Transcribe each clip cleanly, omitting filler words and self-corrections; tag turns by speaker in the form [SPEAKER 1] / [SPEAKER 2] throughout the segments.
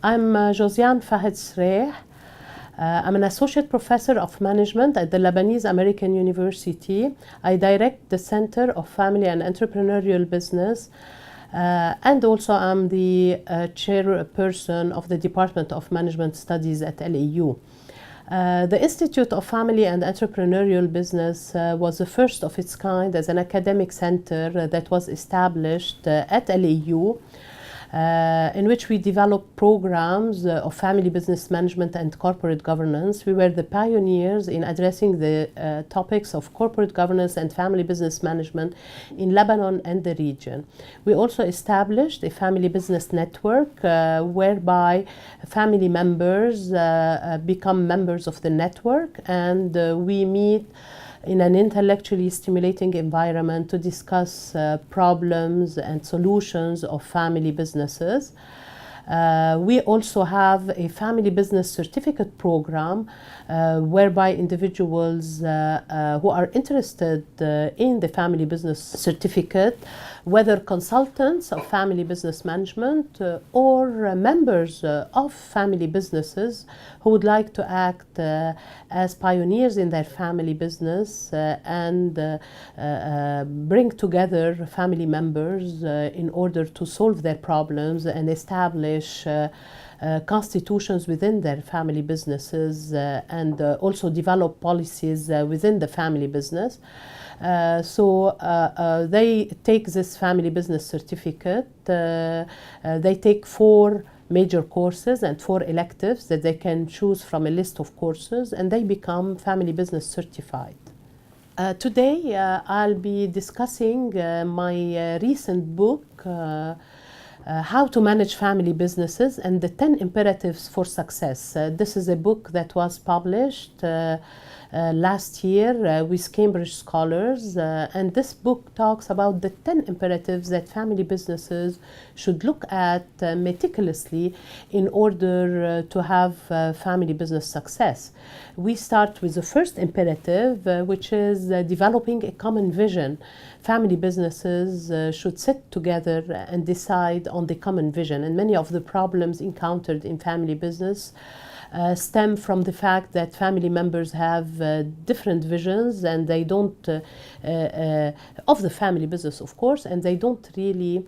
[SPEAKER 1] I'm Joziane FAHED-SREIH. I'm an associate professor of management at the Lebanese American University. I direct the Center of Family and Entrepreneurial Business, and also I'm the chairperson of the Department of Management Studies at LAU. The Institute of Family and Entrepreneurial Business was the first of its kind as an academic center that was established at LAU, in which we developed programs of family business management and corporate governance. We were the pioneers in addressing the topics of corporate governance and family business management in Lebanon and the region. We also established a family business network whereby family members become members of the network, and we meet in an intellectually stimulating environment to discuss problems and solutions of family businesses. We also have a family business certificate program whereby individuals who are interested in the family business certificate, whether consultants of family business management or members of family businesses who would like to act as pioneers in their family business and bring together family members in order to solve their problems and establish constitutions within their family businesses and also develop policies within the family business. They take this family business certificate. They take 4 major courses and 4 electives that they can choose from a list of courses, and they become family business certified. Today I'll be discussing my recent book, How to Manage Family Businesses and the 10 Imperatives for Success. This is a book that was published last year with Cambridge scholars, and this book talks about the 10 imperatives that family businesses should look at meticulously in order to have family business success. We start with the first imperative, which is developing a common vision. Family businesses should sit together and decide on the common vision, and many of the problems encountered in family business stem from the fact that family members have different visions, and they don't of the family business, of course, and they don't really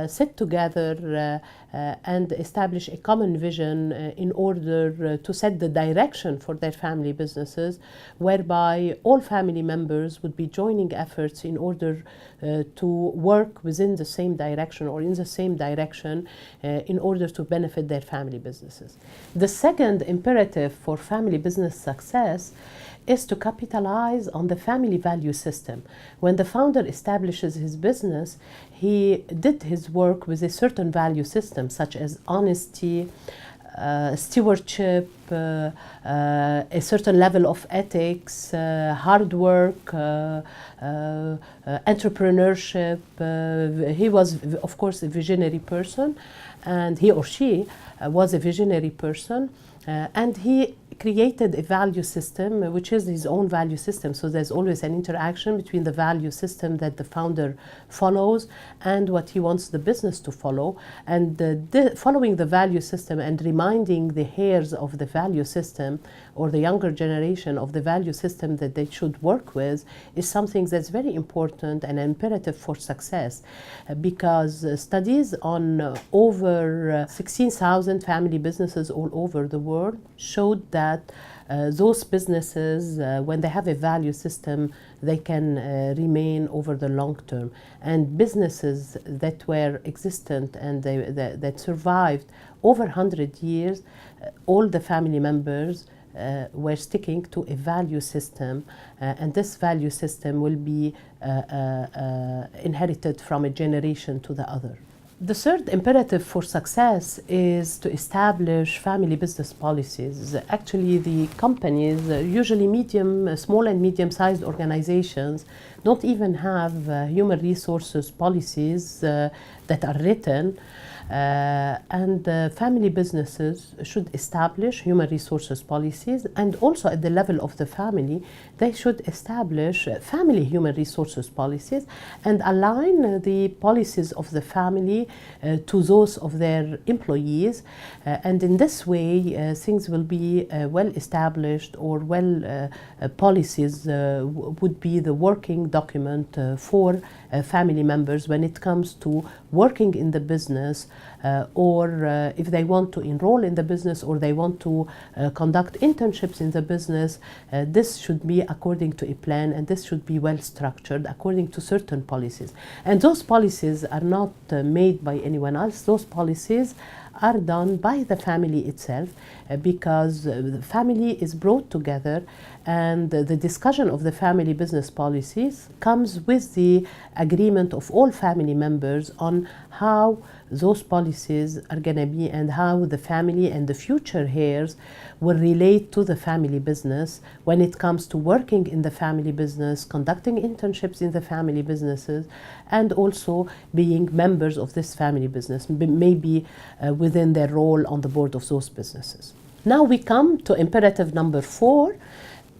[SPEAKER 1] sit together and establish a common vision in order to set the direction for their family businesses, whereby all family members would be joining efforts in order to work within the same direction or in the same direction in order to benefit their family businesses. The second imperative for family business success is to capitalize on the family value system. When the founder establishes his business, he did his work with a certain value system, such as honesty, stewardship, a certain level of ethics, hard work, entrepreneurship. He was, of course, a visionary person, and he or she was a visionary person, and he created a value system which is his own value system. So there's always an interaction between the value system that the founder follows and what he wants the business to follow. And following the value system and reminding the heirs of the value system or the younger generation of the value system that they should work with is something that's very important and imperative for success, because studies on over 16,000 family businesses all over the world showed that those businesses, when they have a value system, they can remain over the long term. And businesses that were existent and that survived over 100 years, all the family members were sticking to a value system, and this value system will be inherited from a generation to the other. The third imperative for success is to establish family business policies. Actually, the companies, usually small and medium-sized organizations, don't even have human resources policies that are written. And family businesses should establish human resources policies, and also at the level of the family, they should establish family human resources policies and align the policies of the family to those of their employees. And in this way, things will be well established, or policies would be the working document for family members when it comes to working in the business, or if they want to enroll in the business, or they want to conduct internships in the business. This should be according to a plan, and this should be well structured according to certain policies. And those policies are not made by anyone else. Those policies are done by the family itself, because the family is brought together, and the discussion of the family business policies comes with the agreement of all family members on how those policies are going to be, and how the family and the future heirs will relate to the family business when it comes to working in the family business, conducting internships in the family businesses, and also being members of this family business, maybe within their role on the board of those businesses. Now we come to imperative number 4,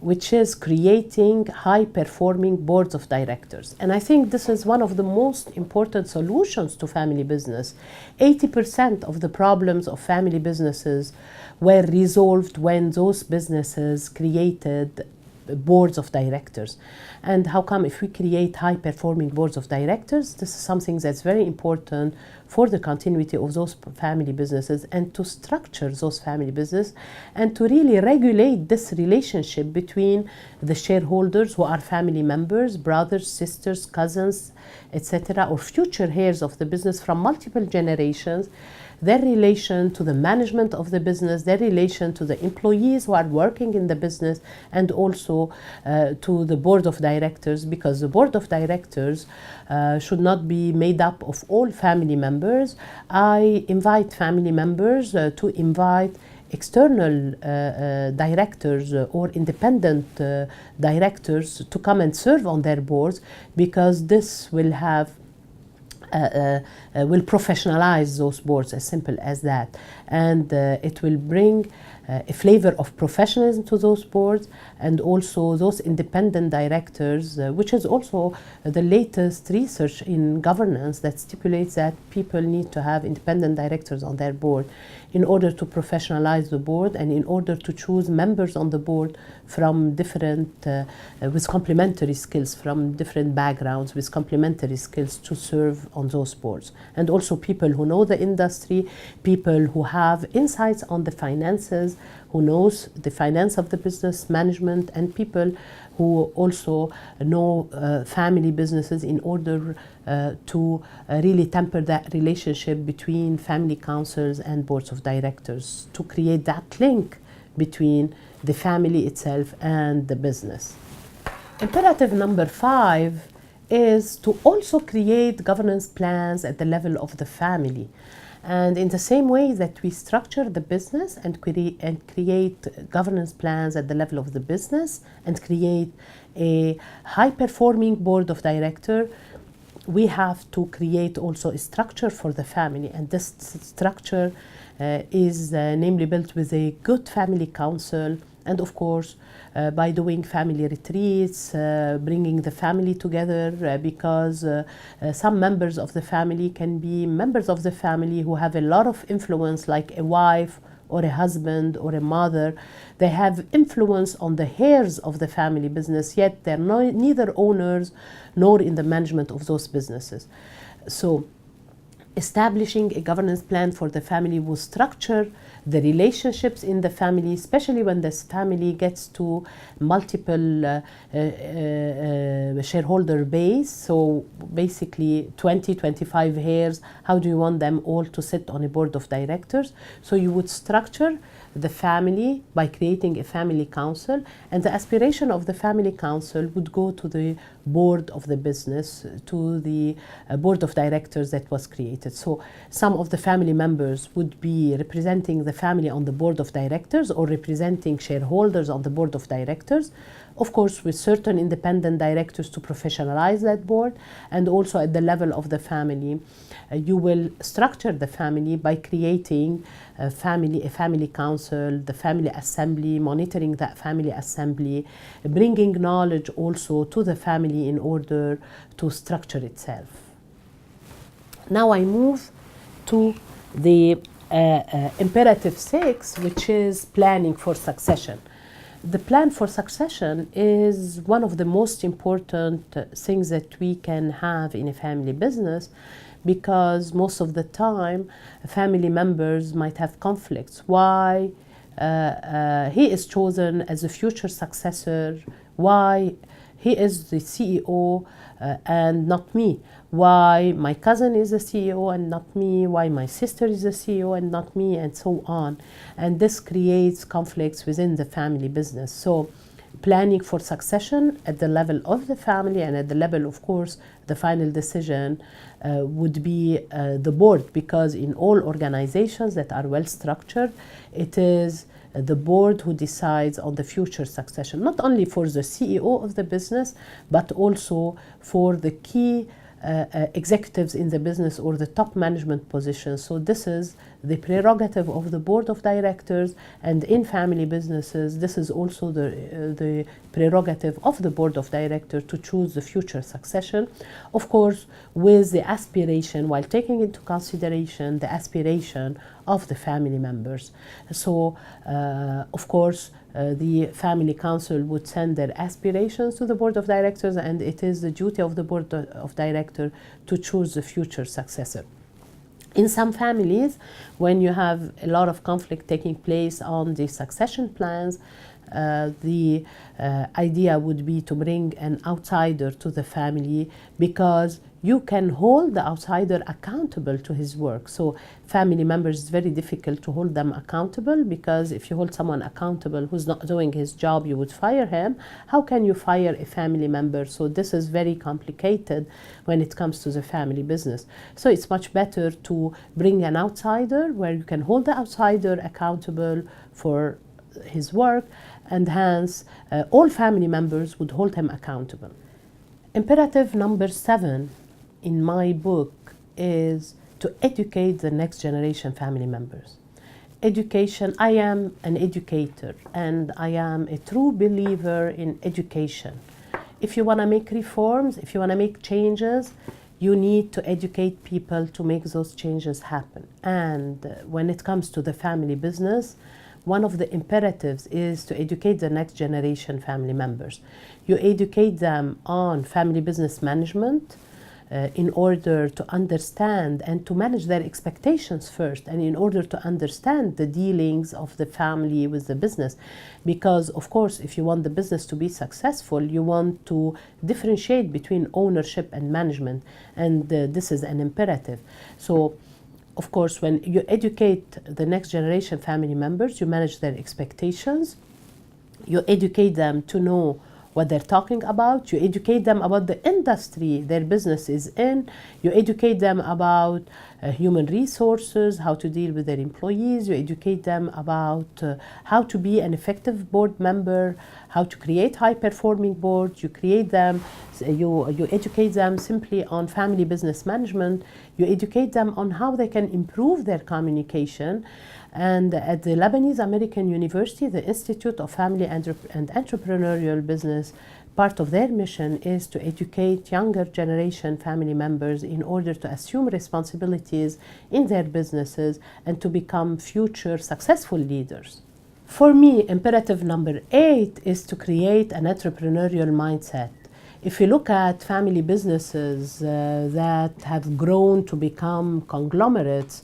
[SPEAKER 1] which is creating high-performing boards of directors. And I think this is one of the most important solutions to family business. 80% of the problems of family businesses were resolved when those businesses created boards of directors. And how come? If we create high-performing boards of directors, this is something that's very important for the continuity of those family businesses, and to structure those family businesses, and to really regulate this relationship between the shareholders, who are family members, brothers, sisters, cousins, etc., or future heirs of the business from multiple generations, their relation to the management of the business, their relation to the employees who are working in the business, and also to the board of directors, because the board of directors should not be made up of all family members. I invite family members to invite external directors or independent directors to come and serve on their boards, because this will have will professionalize those boards, as simple as that. And it will bring a flavor of professionalism to those boards, and also those independent directors, which is also the latest research in governance that stipulates that people need to have independent directors on their board in order to professionalize the board, and in order to choose members on the board from different, with complementary skills, from different backgrounds, with complementary skills to serve on those boards. And also people who know the industry, people who have insights on the finances, who knows the finance of the business management, and people who also know family businesses, in order to really temper that relationship between family councils and boards of directors, to create that link between the family itself and the business. Imperative number 5 is to also create governance plans at the level of the family. And in the same way that we structure the business and create governance plans at the level of the business, and create a high-performing board of directors, we have to create also a structure for the family. And this structure is namely built with a good family council, and of course by doing family retreats, bringing the family together, because some members of the family can be members of the family who have a lot of influence, like a wife or a husband or a mother. They have influence on the heirs of the family business, yet they're neither owners nor in the management of those businesses. So establishing a governance plan for the family will structure the relationships in the family, especially when this family gets to multiple shareholder base. So basically 20, 25 heirs, how do you want them all to sit on a board of directors? So you would structure the family by creating a family council, and the aspiration of the family council would go to the board of the business, to the board of directors that was created. So some of the family members would be representing the family on the board of directors, or representing shareholders on the board of directors. of course with certain independent directors to professionalize that board, and also at the level of the family. You will structure the family by creating a family council, the family assembly, monitoring that family assembly, bringing knowledge also to the family in order to structure itself. Now I move to the imperative 6, which is planning for succession. The plan for succession is one of the most important things that we can have in a family business, because most of the time family members might have conflicts. Why he is chosen as a future successor, why he is the CEO and not me, why my cousin is a CEO and not me, why my sister is a CEO and not me, and so on. And this creates conflicts within the family business. So planning for succession at the level of the family, and at the level, of course, the final decision would be the board, because in all organizations that are well structured, it is the board who decides on the future succession, not only for the CEO of the business, but also for the key executives in the business or the top management positions. So this is the prerogative of the board of directors, and in family businesses this is also the prerogative of the board of directors to choose the future succession, of course with the aspiration, while taking into consideration the aspiration of the family members. So of course the family council would send their aspirations to the board of directors, and it is the duty of the board of directors to choose the future successor. In some families, when you have a lot of conflict taking place on the succession plans, the idea would be to bring an outsider to the family, because you can hold the outsider accountable to his work. So family members, it's very difficult to hold them accountable, because if you hold someone accountable who's not doing his job, you would fire him. How can you fire a family member? So this is very complicated when it comes to the family business. So it's much better to bring an outsider where you can hold the outsider accountable for his work, and hence all family members would hold him accountable. Imperative number 7 in my book is to educate the next generation family members. Education, I am an educator, and I am a true believer in education. If you want to make reforms, if you want to make changes, you need to educate people to make those changes happen. And when it comes to the family business, one of the imperatives is to educate the next generation family members. You educate them on family business management in order to understand and to manage their expectations first, and in order to understand the dealings of the family with the business. Because, of course, if you want the business to be successful, you want to differentiate between ownership and management, and this is an imperative. So, of course, when you educate the next generation family members, you manage their expectations, you educate them to know what they're talking about, you educate them about the industry their business is in, you educate them about human resources, how to deal with their employees, you educate them about how to be an effective board member, how to create high-performing boards, you educate them simply on family business management, you educate them on how they can improve their communication. And at the Lebanese American University, the Institute of Family and Entrepreneurial Business, part of their mission is to educate younger generation family members in order to assume responsibilities in their businesses and to become future successful leaders. For me, imperative number 8 is to create an entrepreneurial mindset. If you look at family businesses that have grown to become conglomerates,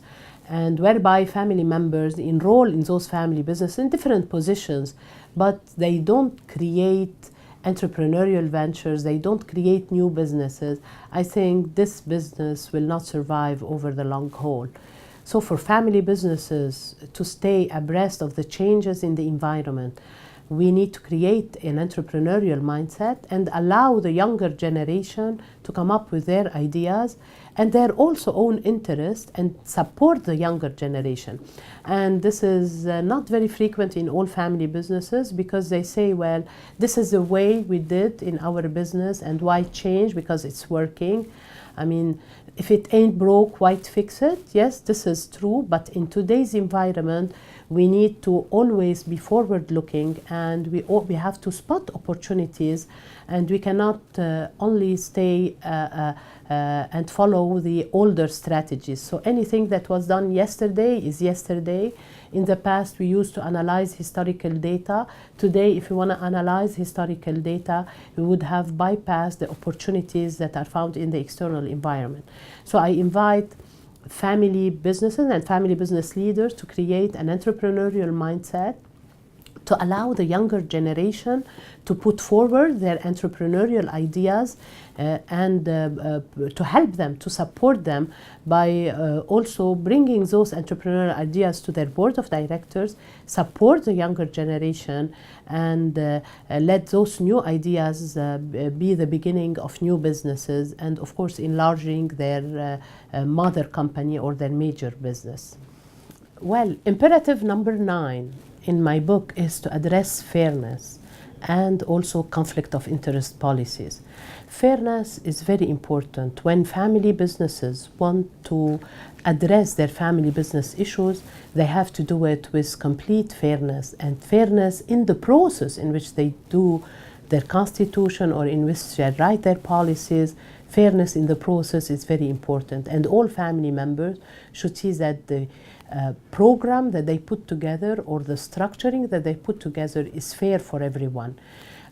[SPEAKER 1] and whereby family members enroll in those family businesses in different positions, but they don't create entrepreneurial ventures, they don't create new businesses, I think this business will not survive over the long haul. So for family businesses to stay abreast of the changes in the environment, we need to create an entrepreneurial mindset and allow the younger generation to come up with their ideas and their also own interest and support the younger generation. And this is not very frequent in all family businesses, because they say, well, this is the way we did in our business, and why change? Because it's working. I mean, if it ain't broke, why fix it? Yes, this is true, but in today's environment, we need to always be forward-looking, and we have to spot opportunities, and we cannot only stay and follow the older strategies. So anything that was done yesterday is yesterday. In the past, we used to analyze historical data. Today, if we want to analyze historical data, we would have bypassed the opportunities that are found in the external environment. So I invite family businesses and family business leaders to create an entrepreneurial mindset, to allow the younger generation to put forward their entrepreneurial ideas, and to help them, to support them by also bringing those entrepreneurial ideas to their board of directors, support the younger generation, and let those new ideas be the beginning of new businesses, and of course enlarging their mother company or their major business. Well, imperative number 9 in my book is to address fairness and also conflict of interest policies. Fairness is very important. When family businesses want to address their family business issues, they have to do it with complete fairness, and fairness in the process in which they do their constitution or in which they write their policies. Fairness in the process is very important, and all family members should see that the program that they put together or the structuring that they put together is fair for everyone.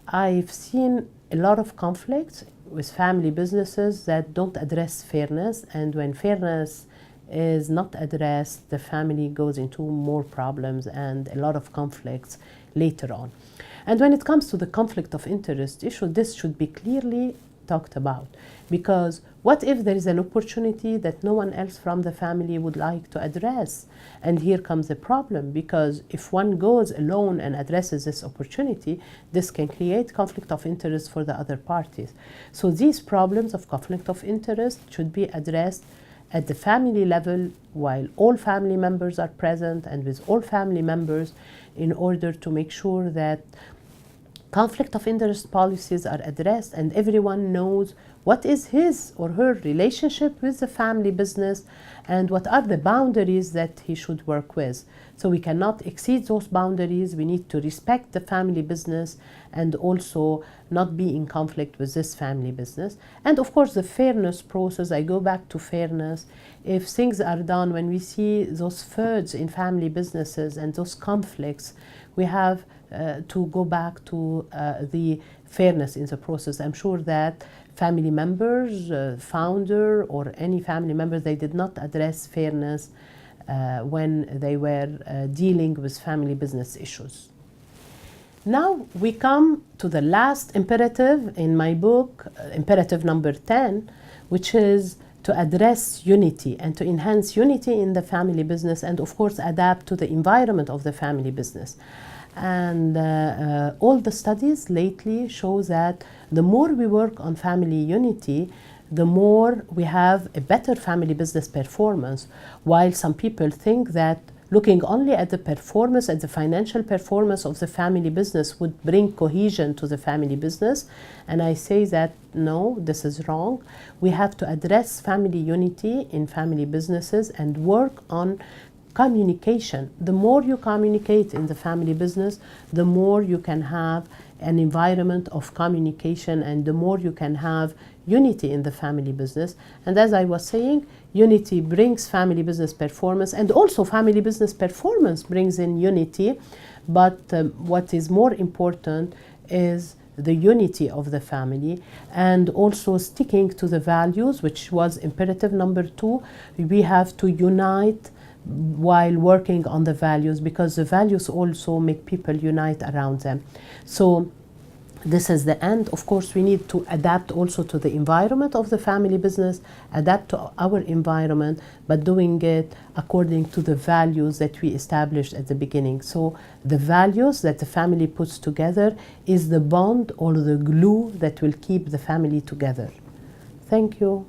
[SPEAKER 1] I've seen a lot of conflicts with family businesses that don't address fairness, and when fairness is not addressed, the family goes into more problems and a lot of conflicts later on. And when it comes to the conflict of interest issue, this should be clearly talked about, because what if there is an opportunity that no one else from the family would like to address? And here comes the problem, because if one goes alone and addresses this opportunity, this can create conflict of interest for the other parties. So these problems of conflict of interest should be addressed at the family level, while all family members are present, and with all family members, in order to make sure that conflict of interest policies are addressed and everyone knows what is his or her relationship with the family business and what are the boundaries that he should work with. So we cannot exceed those boundaries. We need to respect the family business and also not be in conflict with this family business. And of course, the fairness process, I go back to fairness. If things are done, when we see those feuds in family businesses and those conflicts, we have to go back to the fairness in the process. I'm sure that family members, founder or any family member, they did not address fairness when they were dealing with family business issues. Now we come to the last imperative in my book, imperative number 10, which is to address unity and to enhance unity in the family business, and of course adapt to the environment of the family business. And all the studies lately show that the more we work on family unity, the more we have a better family business performance. While some people think that looking only at the performance, at the financial performance of the family business would bring cohesion to the family business. And I say that no, this is wrong. We have to address family unity in family businesses and work on communication. The more you communicate in the family business, the more you can have an environment of communication and the more you can have unity in the family business. And as I was saying, unity brings family business performance, and also family business performance brings in unity. But what is more important is the unity of the family, and also sticking to the values, which was imperative number 2. We have to unite while working on the values, because the values also make people unite around them. So this is the end. Of course, we need to adapt also to the environment of the family business, adapt to our environment, but doing it according to the values that we established at the beginning. So the values that the family puts together is the bond or the glue that will keep the family together. Thank you.